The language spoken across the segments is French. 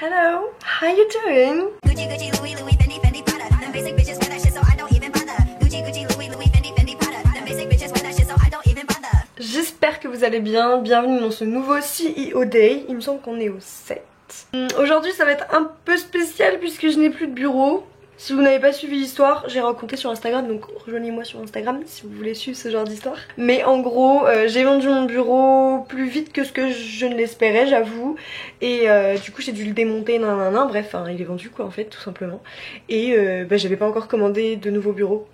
Hello, how you doing? Gucci, Gucci, Louis, Louis, Fendi, Fendi, Prada. Them basic bitches wear that shit, so I don't even bother. Gucci, Gucci, Louis, Louis, Fendi, Fendi, Prada. Them basic bitches wear that shit, so I don't even bother. J'espère que vous allez bien. Bienvenue dans ce nouveau CEO Day. Il me semble qu'on est au 7. Aujourd'hui, ça va être un peu spécial puisque je n'ai plus de bureau. Si vous n'avez pas suivi l'histoire, j'ai raconté sur Instagram, donc rejoignez-moi sur Instagram si vous voulez suivre ce genre d'histoire. Mais en gros, j'ai vendu mon bureau plus vite que ce que je ne l'espérais, j'avoue. Et du coup, j'ai dû le démonter, nanana. Bref, hein, il est vendu quoi en fait, tout simplement. Et j'avais pas encore commandé de nouveaux bureaux.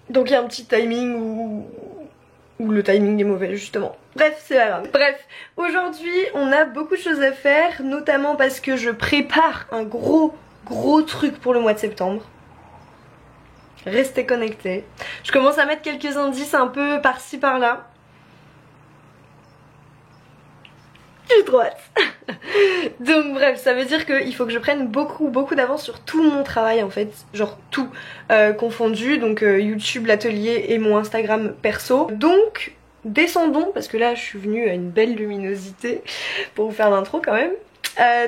Donc il y a un petit timing où le timing est mauvais justement. Bref, c'est pas grave. Bref, aujourd'hui, on a beaucoup de choses à faire, notamment parce que je prépare un gros truc pour le mois de septembre. Restez connectés. Je commence à mettre quelques indices un peu par-ci par-là. J'ai trop hâte. Donc bref, ça veut dire qu'il faut que je prenne beaucoup d'avance sur tout mon travail en fait. Genre tout confondu. Donc YouTube, l'atelier et mon Instagram perso. Donc descendons, parce que là je suis venue à une belle luminosité pour vous faire l'intro quand même.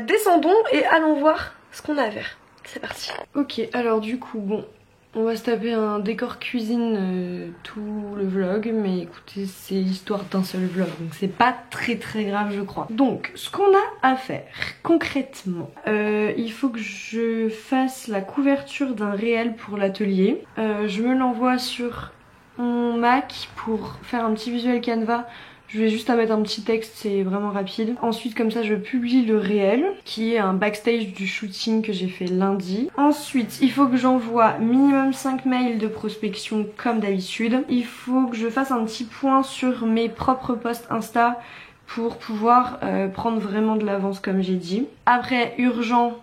Descendons et allons voir ce qu'on a à faire. C'est parti. Ok, alors du coup, bon, on va se taper un décor cuisine tout le vlog, mais écoutez, c'est l'histoire d'un seul vlog, donc c'est pas très grave je crois. Donc, ce qu'on a à faire concrètement, il faut que je fasse la couverture d'un réel pour l'atelier. Je me l'envoie sur mon Mac pour faire un petit visuel Canva. Je vais juste à mettre un petit texte, c'est vraiment rapide. Ensuite, comme ça, je publie le réel, qui est un backstage du shooting que j'ai fait lundi. Ensuite, il faut que j'envoie minimum 5 mails de prospection comme d'habitude. Il faut que je fasse un petit point sur mes propres posts Insta pour pouvoir prendre vraiment de l'avance comme j'ai dit. Après, urgent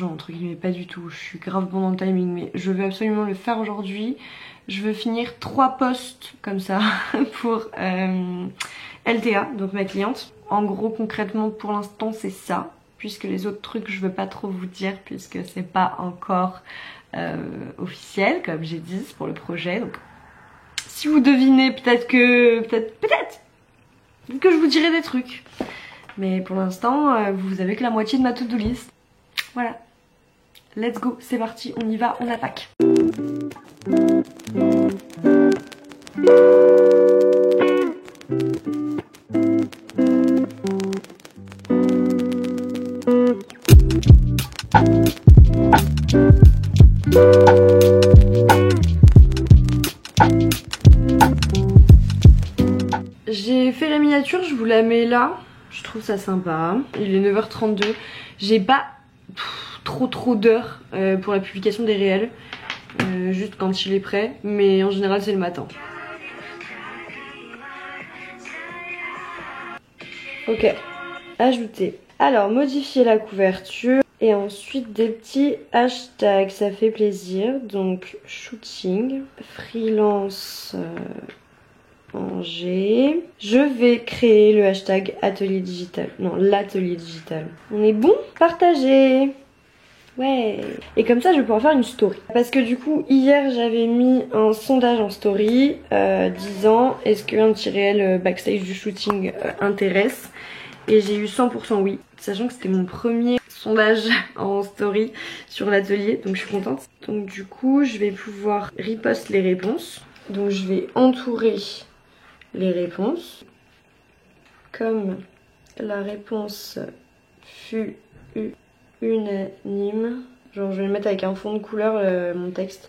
entre guillemets, pas du tout, je suis grave bon dans le timing, mais je veux absolument le faire aujourd'hui. Je veux finir 3 posts comme ça pour LTA, donc ma cliente. En gros, concrètement, pour l'instant, c'est ça. Puisque les autres trucs, je veux pas trop vous dire, puisque c'est pas encore officiel, comme j'ai dit, pour le projet. Donc, si vous devinez, peut-être que je vous dirai des trucs. Mais pour l'instant, vous avez que la moitié de ma to-do list. Voilà. Let's go, c'est parti, on y va, on attaque. J'ai fait la miniature, je vous la mets là. Je trouve ça sympa. Il est 9h32. J'ai pas trop d'heures pour la publication des réels. Juste quand il est prêt. Mais en général c'est le matin. Ok. Ajouter. Alors modifier la couverture. Et ensuite des petits hashtags. Ça fait plaisir. Donc shooting. Freelance. Angers. Je vais créer le hashtag atelier digital. Non, l'atelier digital. On est bon? Partager. Ouais. Et comme ça, je vais pouvoir faire une story. Parce que du coup, hier, j'avais mis un sondage en story disant est-ce qu'un petit réel backstage du shooting intéresse? Et j'ai eu 100% oui. Sachant que c'était mon premier sondage en story sur l'atelier. Donc je suis contente. Donc du coup, je vais pouvoir repost les réponses. Donc je vais entourer les réponses. Comme la réponse fut unanime, genre je vais le mettre avec un fond de couleur mon texte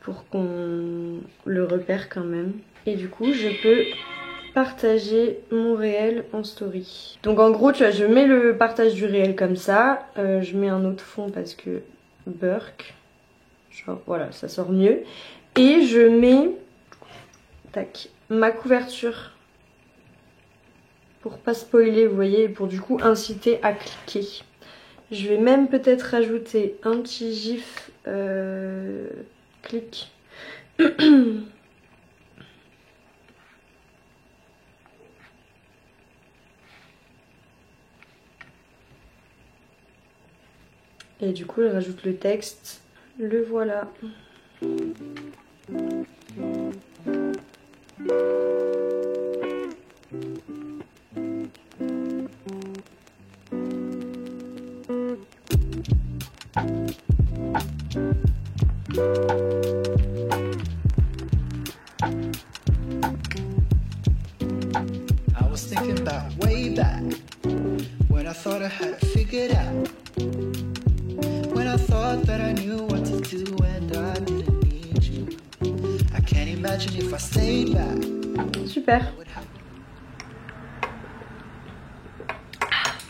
pour qu'on le repère quand même. Et du coup je peux partager mon réel en story. Donc en gros tu vois, je mets le partage du réel comme ça, je mets un autre fond parce que Burk, genre voilà ça sort mieux. Et je mets tac, ma couverture pour pas spoiler, vous voyez, et pour du coup inciter à cliquer. Je vais même peut-être rajouter un petit gif clic. Et du coup je rajoute le texte. Le voilà. I was thinking about way back when I thought I had it figured out. When I thought that I knew what to do and I didn't need you. I can't imagine if I stayed back. Super.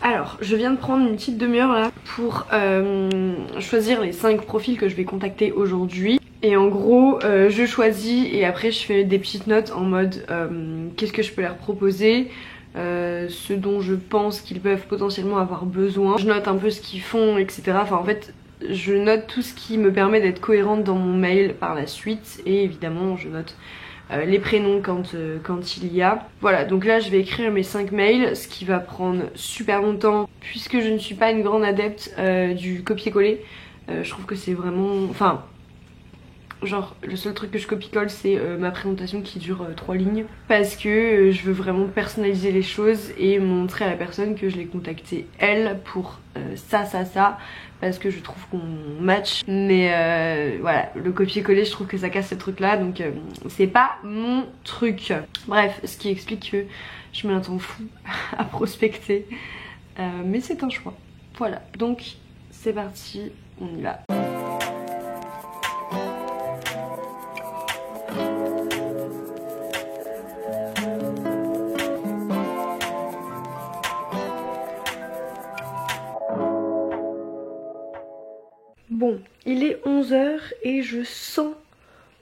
Alors, je viens de prendre une petite demi-heure là pour choisir les 5 profils que je vais contacter aujourd'hui. Et en gros, je choisis et après je fais des petites notes en mode qu'est-ce que je peux leur proposer, ce dont je pense qu'ils peuvent potentiellement avoir besoin. Je note un peu ce qu'ils font, etc. Enfin en fait, je note tout ce qui me permet d'être cohérente dans mon mail par la suite. Et évidemment, je note les prénoms quand il y a. Voilà, donc là je vais écrire mes 5 mails, ce qui va prendre super longtemps puisque je ne suis pas une grande adepte du copier-coller. Je trouve que c'est vraiment... Enfin, genre le seul truc que je copie-colle c'est ma présentation qui dure 3 lignes. Parce que je veux vraiment personnaliser les choses et montrer à la personne que je l'ai contactée elle pour ça. Parce que je trouve qu'on match. Mais voilà, le copier-coller je trouve que ça casse ce truc là. Donc c'est pas mon truc. Bref, ce qui explique que je mets un temps fou à prospecter. Mais c'est un choix. Voilà, donc c'est parti, on y va. Bon, il est 11h et je sens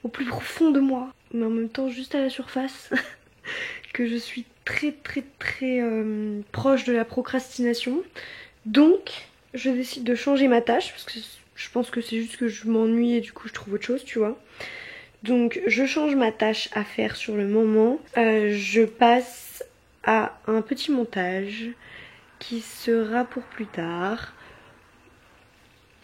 au plus profond de moi, mais en même temps juste à la surface, que je suis très proche de la procrastination. Donc, je décide de changer ma tâche, parce que je pense que c'est juste que je m'ennuie et du coup je trouve autre chose, tu vois. Donc, je change ma tâche à faire sur le moment. Je passe à un petit montage qui sera pour plus tard.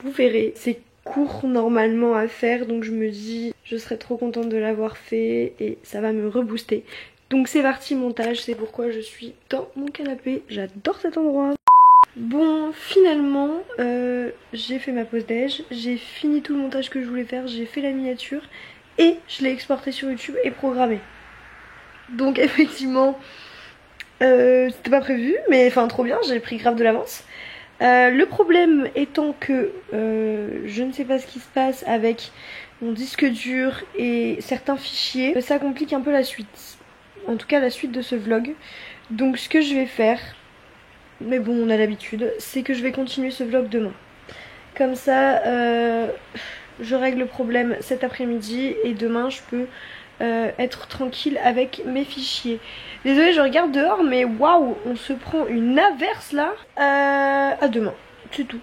Vous verrez, c'est court normalement à faire, donc je me dis je serais trop contente de l'avoir fait et ça va me rebooster. Donc c'est parti, montage, c'est pourquoi je suis dans mon canapé, j'adore cet endroit. Bon, finalement j'ai fait ma pause déj, j'ai fini tout le montage que je voulais faire, j'ai fait la miniature et je l'ai exporté sur YouTube et programmé. Donc effectivement c'était pas prévu, mais enfin trop bien, j'ai pris grave de l'avance. Le problème étant que je ne sais pas ce qui se passe avec mon disque dur et certains fichiers. Ça complique un peu la suite. En tout cas la suite de ce vlog. Donc ce que je vais faire, mais bon on a l'habitude, c'est que je vais continuer ce vlog demain. Comme ça je règle le problème cet après-midi et demain je peux être tranquille avec mes fichiers. Désolée, je regarde dehors, mais waouh, on se prend une averse là. À demain, c'est tout.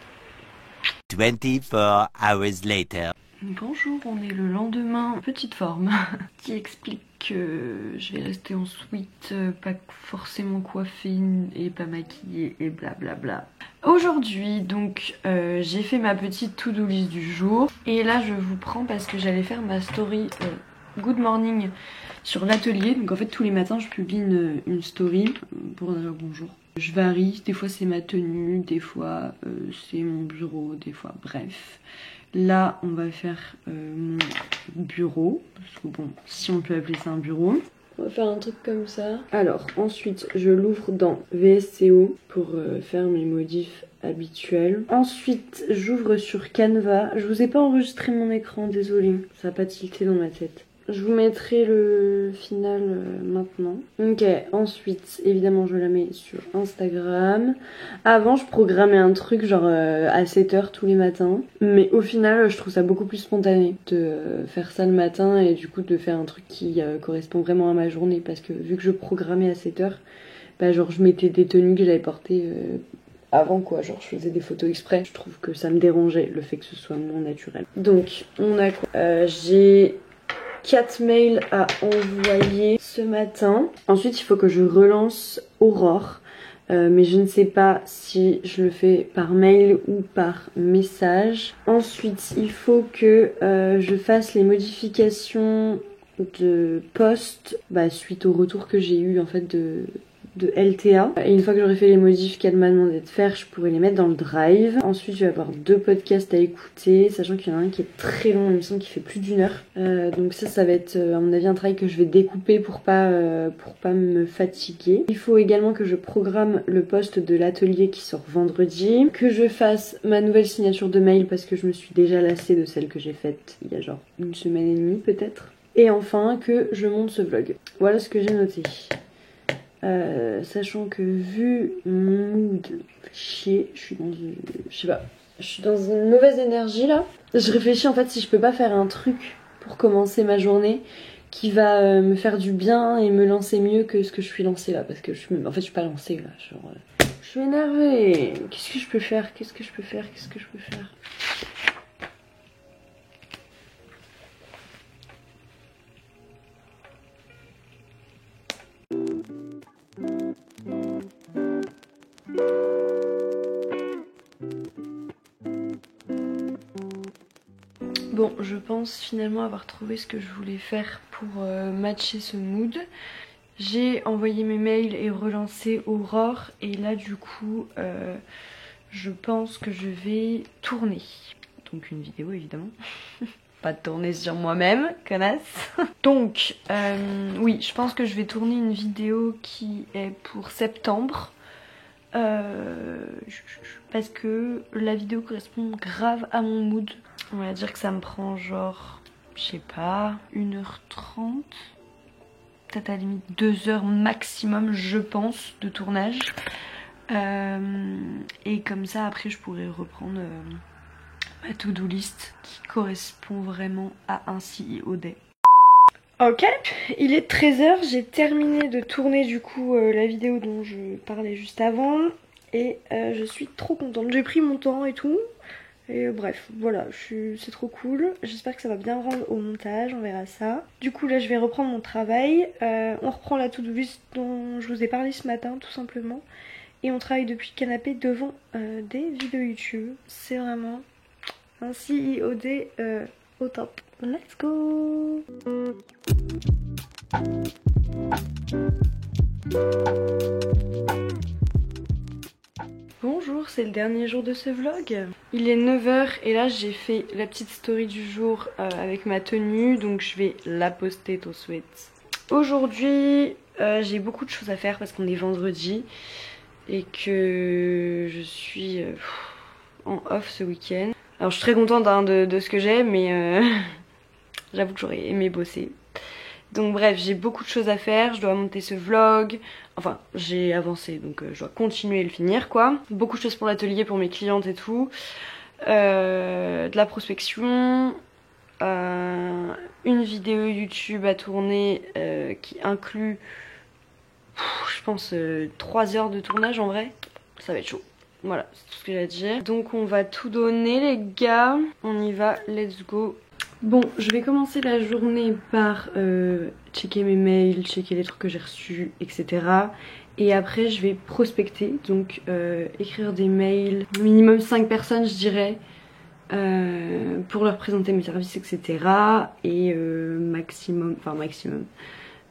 24 hours later. Bonjour, on est le lendemain, petite forme, qui explique que je vais rester en sweat, pas forcément coiffée et pas maquillée et blablabla. Aujourd'hui, donc, j'ai fait ma petite to-do list du jour. Et là, je vous prends parce que j'allais faire ma story Good Morning sur l'atelier. Donc en fait tous les matins je publie une story pour dire bonjour. Je varie, des fois c'est ma tenue, des fois c'est mon bureau, des fois bref. Là on va faire mon bureau, parce que bon, si on peut appeler ça un bureau. On va faire un truc comme ça. Alors ensuite je l'ouvre dans VSCO pour faire mes modifs habituels. Ensuite j'ouvre sur Canva. Je vous ai pas enregistré mon écran, désolée, ça a pas tilté dans ma tête. Je vous mettrai le final maintenant. Ok, ensuite, évidemment, je la mets sur Instagram. Avant, je programmais un truc genre à 7h tous les matins. Mais au final, je trouve ça beaucoup plus spontané de faire ça le matin et du coup de faire un truc qui correspond vraiment à ma journée. Parce que vu que je programmais à 7h, bah genre je mettais des tenues que j'avais portées avant quoi. Genre je faisais des photos exprès. Je trouve que ça me dérangeait le fait que ce soit moins naturel. Donc, on a quoi j'ai 4 mails à envoyer ce matin. Ensuite il faut que je relance Aurore mais je ne sais pas si je le fais par mail ou par message. Ensuite il faut que je fasse les modifications de post suite au retour que j'ai eu en fait de LTA. Et une fois que j'aurai fait les modifs qu'elle m'a demandé de faire, je pourrai les mettre dans le drive. Ensuite, je vais avoir 2 podcasts à écouter, sachant qu'il y en a un qui est très long, il me semble qu'il fait plus d'1 heure. Donc ça va être à mon avis un travail que je vais découper pour pas me fatiguer. Il faut également que je programme le post de l'atelier qui sort vendredi, que je fasse ma nouvelle signature de mail parce que je me suis déjà lassée de celle que j'ai faite il y a genre 1 semaine et demie peut-être. Et enfin que je monte ce vlog. Voilà ce que j'ai noté. Sachant que vu mon mood chier, je suis dans une mauvaise énergie là. Je réfléchis en fait si je peux pas faire un truc pour commencer ma journée qui va me faire du bien et me lancer mieux que ce que je suis lancée là, parce que en fait je suis pas lancée là, genre je suis énervée. Qu'est-ce que je peux faire? Bon, je pense finalement avoir trouvé ce que je voulais faire pour matcher ce mood. J'ai envoyé mes mails et relancé Aurore et là du coup je pense que je vais tourner. Donc une vidéo évidemment. Pas de tourner sur moi-même, connasse. Donc oui, je pense que je vais tourner une vidéo qui est pour septembre. Parce que la vidéo correspond grave à mon mood. On va dire que ça me prend genre, je sais pas, 1h30, peut-être à la limite 2 heures maximum je pense de tournage. Et comme ça après je pourrais reprendre ma to-do list qui correspond vraiment à un CEO Day. Ok, il est 13h, j'ai terminé de tourner du coup la vidéo dont je parlais juste avant. Et je suis trop contente, j'ai pris mon temps et tout. Et bref, voilà, c'est trop cool. J'espère que ça va bien rendre au montage, on verra ça. Du coup là je vais reprendre mon travail. On reprend la to-do list dont je vous ai parlé ce matin tout simplement. Et on travaille depuis le canapé devant des vidéos YouTube. C'est vraiment un CEOD au top. Let's go! Bonjour, c'est le dernier jour de ce vlog. Il est 9h et là j'ai fait la petite story du jour avec ma tenue, donc je vais la poster tout de suite. Aujourd'hui j'ai beaucoup de choses à faire parce qu'on est vendredi et que je suis en off ce week-end. Alors je suis très contente hein, de ce que j'ai, mais j'avoue que j'aurais aimé bosser. Donc bref, j'ai beaucoup de choses à faire, je dois monter ce vlog, enfin j'ai avancé donc je dois continuer et le finir quoi. Beaucoup de choses pour l'atelier, pour mes clientes et tout, de la prospection, une vidéo YouTube à tourner qui inclut, je pense 3 heures de tournage en vrai, ça va être chaud. Voilà, c'est tout ce que j'ai à dire. Donc on va tout donner les gars, on y va, let's go. Bon, je vais commencer la journée par checker mes mails, checker les trucs que j'ai reçus, etc. Et après, je vais prospecter, donc écrire des mails, minimum 5 personnes, je dirais, pour leur présenter mes services, etc. Et maximum,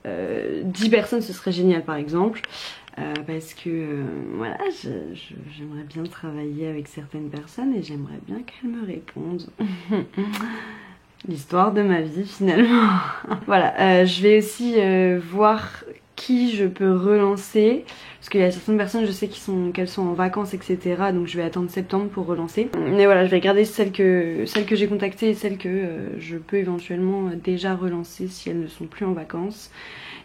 10 personnes, ce serait génial par exemple. Parce que voilà, j'aimerais bien travailler avec certaines personnes et j'aimerais bien qu'elles me répondent. L'histoire de ma vie finalement. Voilà, je vais aussi voir qui je peux relancer. Parce qu'il y a certaines personnes, je sais qu'elles sont en vacances, etc. Donc je vais attendre septembre pour relancer. Mais voilà, je vais regarder celles que j'ai contactées et celles que je peux éventuellement déjà relancer si elles ne sont plus en vacances.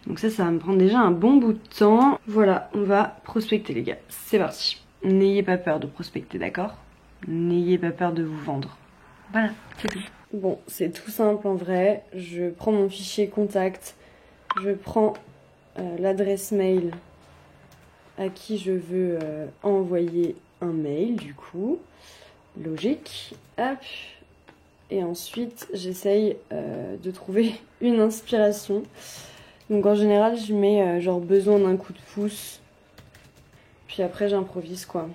Donc ça va me prendre déjà un bon bout de temps. Voilà, on va prospecter les gars. C'est parti. N'ayez pas peur de prospecter, d'accord? N'ayez pas peur de vous vendre. Voilà, c'est tout. Bon, c'est tout simple en vrai. Je prends mon fichier contact, je prends l'adresse mail à qui je veux envoyer un mail du coup. Logique. Hop. Et ensuite, j'essaye de trouver une inspiration. Donc en général, je mets genre besoin d'un coup de pouce. Puis après, j'improvise quoi.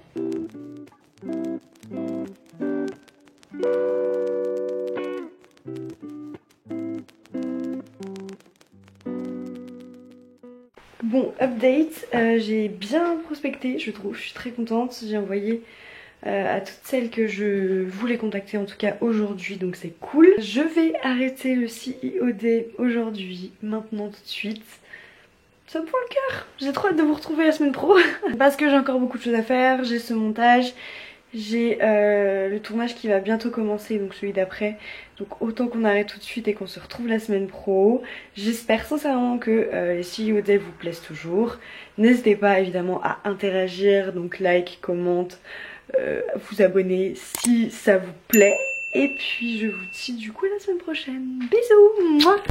Bon, update, j'ai bien prospecté, je trouve, je suis très contente. J'ai envoyé à toutes celles que je voulais contacter, en tout cas aujourd'hui, donc c'est cool. Je vais arrêter le CIOD aujourd'hui, maintenant, tout de suite. Ça me fend le cœur. J'ai trop hâte de vous retrouver la semaine pro parce que j'ai encore beaucoup de choses à faire. J'ai ce montage, j'ai le tournage qui va bientôt commencer, donc celui d'après. Donc autant qu'on arrête tout de suite et qu'on se retrouve la semaine pro. J'espère sincèrement que les CIOD vous plaisent toujours. N'hésitez pas évidemment à interagir, donc like, commente, vous abonner si ça vous plaît. Et puis je vous dis du coup à la semaine prochaine. Bisous. Mouah.